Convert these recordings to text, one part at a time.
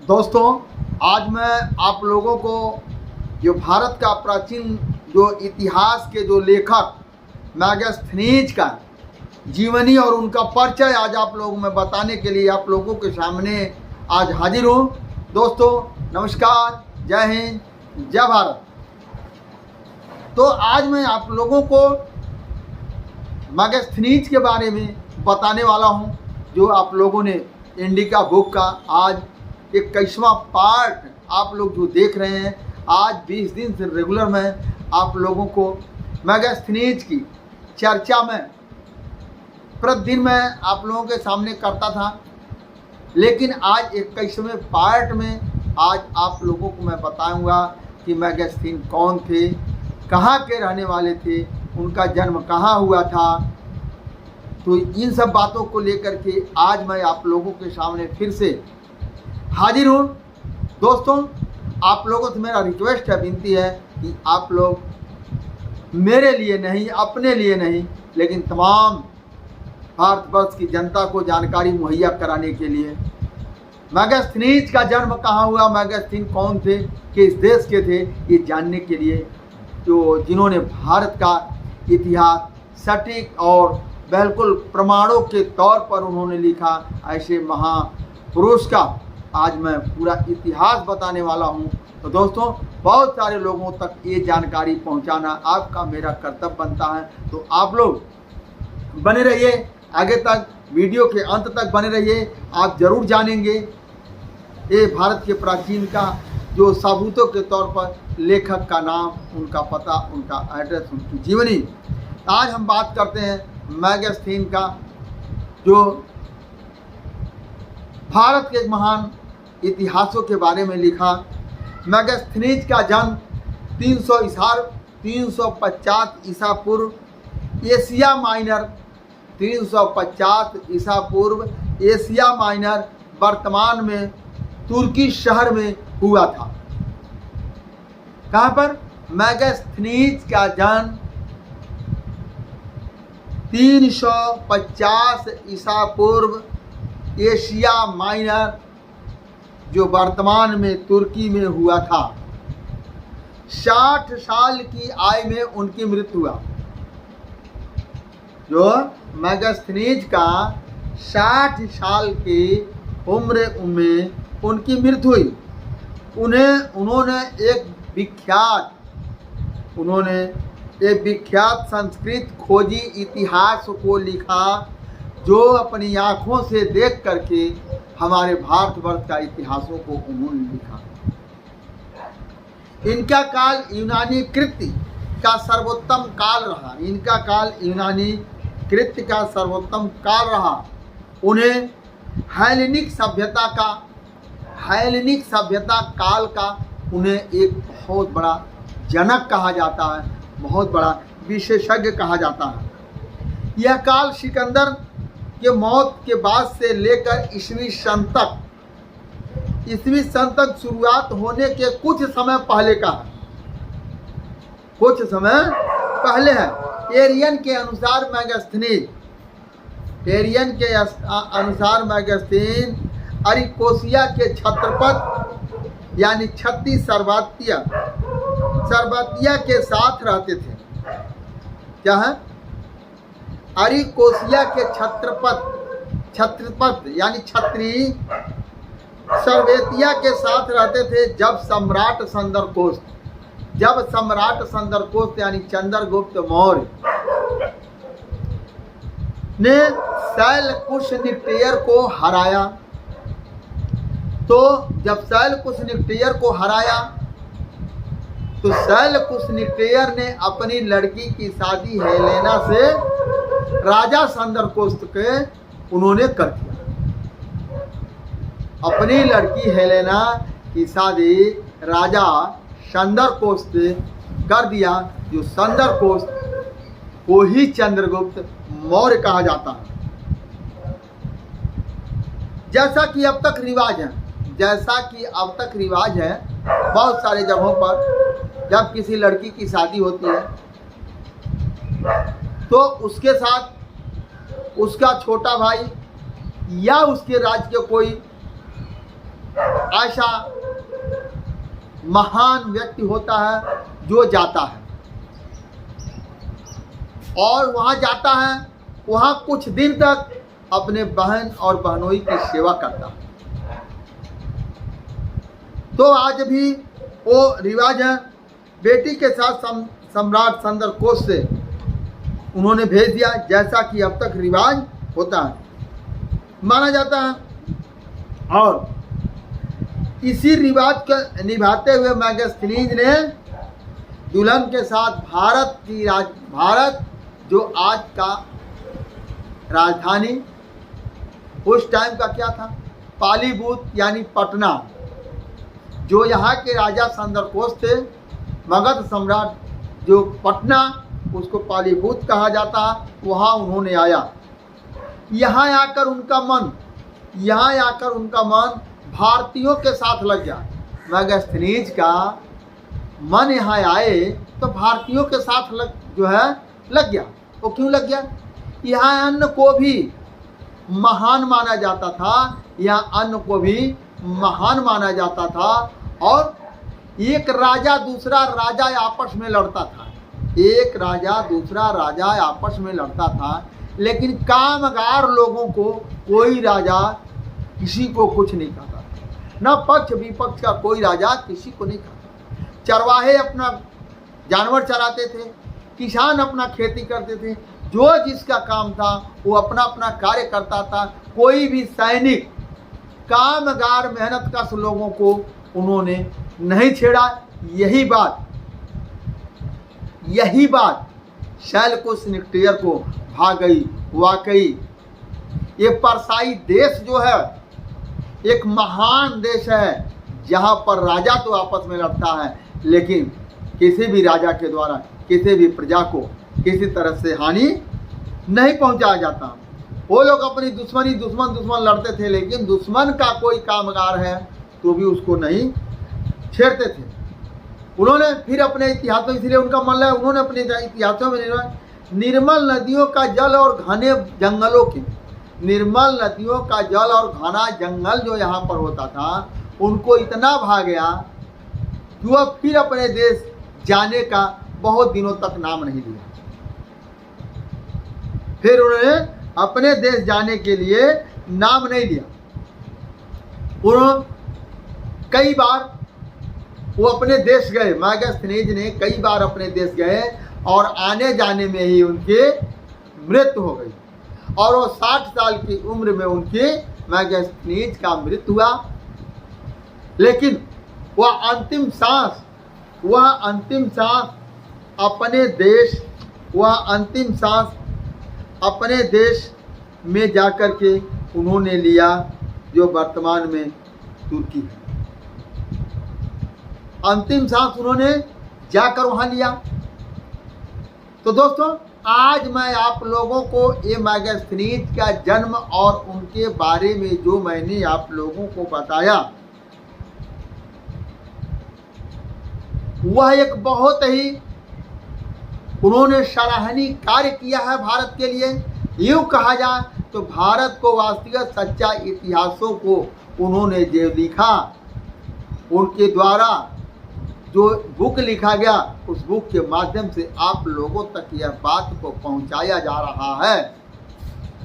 दोस्तों, आज मैं आप लोगों को जो भारत का प्राचीन जो इतिहास के जो लेखक मैगस्थनीज का जीवनी और उनका परिचय आज आप लोगों में बताने के लिए आप लोगों के सामने आज हाजिर हूँ। दोस्तों नमस्कार, जय हिंद, जय भारत। तो आज मैं आप लोगों को मैगस्थनीज के बारे में बताने वाला हूँ, जो आप लोगों ने इंडिका बुक का आज 21वां पार्ट आप लोग जो देख रहे हैं। आज 20 दिन से रेगुलर मैं आप लोगों को मैगस्थनीज की चर्चा में प्रतिदिन मैं आप लोगों के सामने करता था, लेकिन आज 21वें पार्ट में आज आप लोगों को मैं बताऊंगा कि मैगस्थनीज कौन थे, कहाँ के रहने वाले थे, उनका जन्म कहाँ हुआ था। तो इन सब बातों को लेकर के आज मैं आप लोगों के सामने फिर से हाजिर हूँ। दोस्तों, आप लोगों से मेरा रिक्वेस्ट है, विनती है कि आप लोग मेरे लिए नहीं, अपने लिए नहीं, लेकिन तमाम भारतवर्ष की जनता को जानकारी मुहैया कराने के लिए मैगस्थनीज का जन्म कहाँ हुआ, मैगस्थनीज कौन थे, किस देश के थे, ये जानने के लिए जो जिन्होंने भारत का इतिहास सटीक और बिल्कुल प्रमाणों के तौर पर उन्होंने लिखा, ऐसे महापुरुष का आज मैं पूरा इतिहास बताने वाला हूं। तो दोस्तों, बहुत सारे लोगों तक ये जानकारी पहुंचाना आपका मेरा कर्तव्य बनता है। तो आप लोग बने रहिए, आगे तक वीडियो के अंत तक बने रहिए। आप जरूर जानेंगे ये भारत के प्राचीन का जो सबूतों के तौर पर लेखक का नाम, उनका पता, उनका एड्रेस, उनकी जीवनी। आज हम बात करते हैं मैगस्थनीज का, जो भारत के एक महान इतिहासों के बारे में लिखा। मैगस्थनीज का जन्म 350 ईसा पूर्व एशिया माइनर 350 ईसा पूर्व एशिया माइनर वर्तमान में तुर्की शहर में हुआ था। कहाँ पर? मैगस्थनीज का जन्म 350 ईसा पूर्व एशिया माइनर जो वर्तमान में तुर्की में हुआ था। 60 साल की आयु में उनकी मृत्यु हुआ। जो मैगस्थनीज का 60 साल की उम्र में उनकी मृत्यु हुई। उन्होंने एक विख्यात संस्कृत खोजी इतिहास को लिखा, जो अपनी आँखों से देख करके हमारे भारतवर्ष का इतिहासों को उन्होंने लिखा। इनका काल यूनानी कृत्य का सर्वोत्तम काल रहा। इनका काल यूनानी कृत्य का सर्वोत्तम काल रहा। उन्हें हेलेनिक सभ्यता काल का उन्हें एक बहुत बड़ा जनक कहा जाता है, बहुत बड़ा विशेषज्ञ कहा जाता है। यह काल सिकंदर के मौत के बाद से लेकर ईस्वी सन तक शुरुआत होने के कुछ समय पहले का है। कुछ समय पहले है। एरियन के अनुसार मैगस्थनीज अरिकोसिया के छत्रपत यानी छत्ती सरबतिया के साथ रहते थे। क्या है? अरिकोसिया के छत्रपत यानी छत्री सरवेतिया के साथ रहते थे। जब सम्राट चंद्रगुप्त यानी चंद्रगुप्त मौर्य ने शैलकुश निक्टेयर को हराया, तो जब शैलकुश निक्टेयर को हराया तो शैलकुश निक्टेयर ने अपनी लड़की की शादी हेलेना से राजा चंद्रगुप्त के उन्होंने कर दिया। अपनी लड़की हेलेना की शादी राजा चंद्रगुप्त से कर दिया, जो चंद्रगुप्त को ही चंद्रगुप्त मौर्य कहा जाता है। जैसा कि अब तक रिवाज है बहुत सारे जगहों पर, जब किसी लड़की की शादी होती है तो उसके साथ उसका छोटा भाई या उसके राज्य के कोई ऐसा महान व्यक्ति होता है जो जाता है और वहाँ जाता है, वहाँ कुछ दिन तक अपने बहन और बहनोई की सेवा करता है। तो आज भी वो रिवाज है, बेटी के साथ सम्राट चंद्रकोश से उन्होंने भेज दिया, जैसा कि अब तक रिवाज होता है, माना जाता है। और इसी रिवाज को निभाते हुए मैगस्थनीज ने दुल्हन के साथ भारत जो आज का राजधानी, उस टाइम का क्या था, पालीभूत यानी पटना, जो यहाँ के राजा चंद्रकोश थे, मगध सम्राट जो पटना, उसको पालीभूत कहा जाता, वहाँ उन्होंने आया। यहाँ आकर उनका मन भारतीयों के साथ लग गया। मैगस्थनीज का मन यहाँ आए तो भारतीयों के साथ लग गया। वो क्यों लग गया? यहाँ अन्न को भी महान माना जाता था, और एक राजा दूसरा राजा आपस में लड़ता था, लेकिन कामगार लोगों को कोई राजा किसी को कुछ नहीं कहता था, न पक्ष विपक्ष का कोई राजा किसी को नहीं कहता। चरवाहे अपना जानवर चराते थे, किसान अपना खेती करते थे, जो जिसका काम था वो अपना अपना कार्य करता था। कोई भी सैनिक, कामगार, मेहनतकश लोगों को उन्होंने नहीं छेड़ा। यही बात शैलकुश निकटेयर को भा गई। वाकई ये परसाई देश जो है एक महान देश है, जहाँ पर राजा तो आपस में लड़ता है, लेकिन किसी भी राजा के द्वारा किसी भी प्रजा को किसी तरह से हानि नहीं पहुंचाया जाता। वो लोग अपनी दुश्मन लड़ते थे, लेकिन दुश्मन का कोई कामगार है तो भी उसको नहीं छेड़ते थे। उन्होंने फिर अपने इतिहासों, इसलिए उनका मन है, उन्होंने अपने इतिहासों में निर्मल नदियों का जल और घने जंगलों के, निर्मल नदियों का जल और घना जंगल जो यहाँ पर होता था, उनको इतना भा गया कि वह फिर अपने देश जाने का बहुत दिनों तक नाम नहीं लिया। फिर उन्होंने अपने देश जाने के लिए नाम नहीं लिया। उन्होंने कई बार वो अपने देश गए, मैगस्थनीज ने कई बार अपने देश गए और आने जाने में ही उनकी मृत्यु हो गई, और वो 60 साल की उम्र में उनकी मैगस्थनीज का मृत्यु हुआ। लेकिन वह अंतिम सांस अपने देश में जाकर के उन्होंने लिया, जो वर्तमान में तुर्की है। अंतिम सांस उन्होंने जाकर वहां लिया। तो दोस्तों, आज मैं आप लोगों को ये मैगस्थनीज का जन्म और उनके बारे में जो मैंने आप लोगों को बताया, वह एक बहुत ही उन्होंने सराहनीय कार्य किया है भारत के लिए। यूँ कहा जाए तो भारत को वास्तविक सच्चा इतिहासों को उन्होंने जो लिखा, उनके द्वारा जो बुक लिखा गया, उस बुक के माध्यम से आप लोगों तक यह बात को पहुंचाया जा रहा है।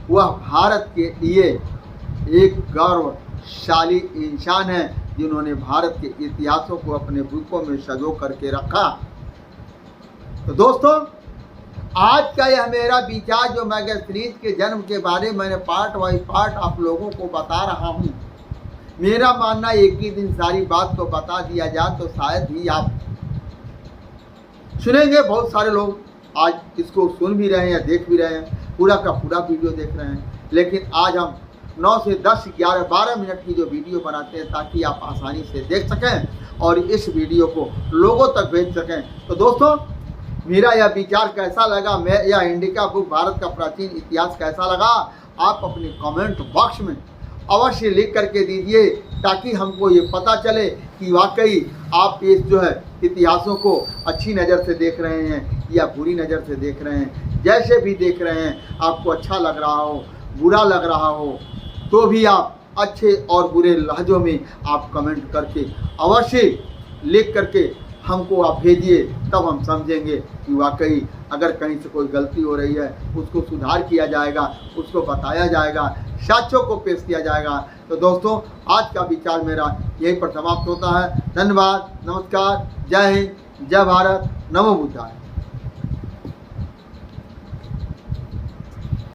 वह भारत के लिए एक गौरवशाली इंसान है, जिन्होंने भारत के इतिहासों को अपने बुकों में सजो करके रखा। तो दोस्तों, आज का यह मेरा विचार जो मैगस्थनीज के जन्म के बारे में मैंने पार्ट बाई पार्ट आप लोगों को बता रहा हूँ, मेरा मानना एक ही दिन सारी बात को बता दिया जाए तो शायद ही आप सुनेंगे। बहुत सारे लोग आज इसको सुन भी रहे हैं, देख भी रहे हैं, पूरा का पूरा वीडियो देख रहे हैं, लेकिन आज हम 9 से 10, 11, 12 मिनट की जो वीडियो बनाते हैं ताकि आप आसानी से देख सकें और इस वीडियो को लोगों तक भेज सकें। तो दोस्तों, मेरा यह विचार कैसा लगा, मैं यह इंडिका बुक भारत का प्राचीन इतिहास कैसा लगा, आप अपने कमेंट बॉक्स में अवश्य लिख करके दीजिए, ताकि हमको ये पता चले कि वाकई आप इस जो है इतिहासों को अच्छी नज़र से देख रहे हैं या बुरी नज़र से देख रहे हैं। जैसे भी देख रहे हैं, आपको अच्छा लग रहा हो, बुरा लग रहा हो, तो भी आप अच्छे और बुरे लहजों में आप कमेंट करके अवश्य लिख करके हमको आप भेजिए, तब हम समझेंगे कि वाकई अगर कहीं से कोई गलती हो रही है उसको सुधार किया जाएगा, उसको बताया जाएगा, साक्ष्यों को पेश किया जाएगा। तो दोस्तों, आज का विचार मेरा यहीं पर समाप्त होता है। धन्यवाद, नमस्कार, जय हिंद, जय भारत, नमो बुद्धाय।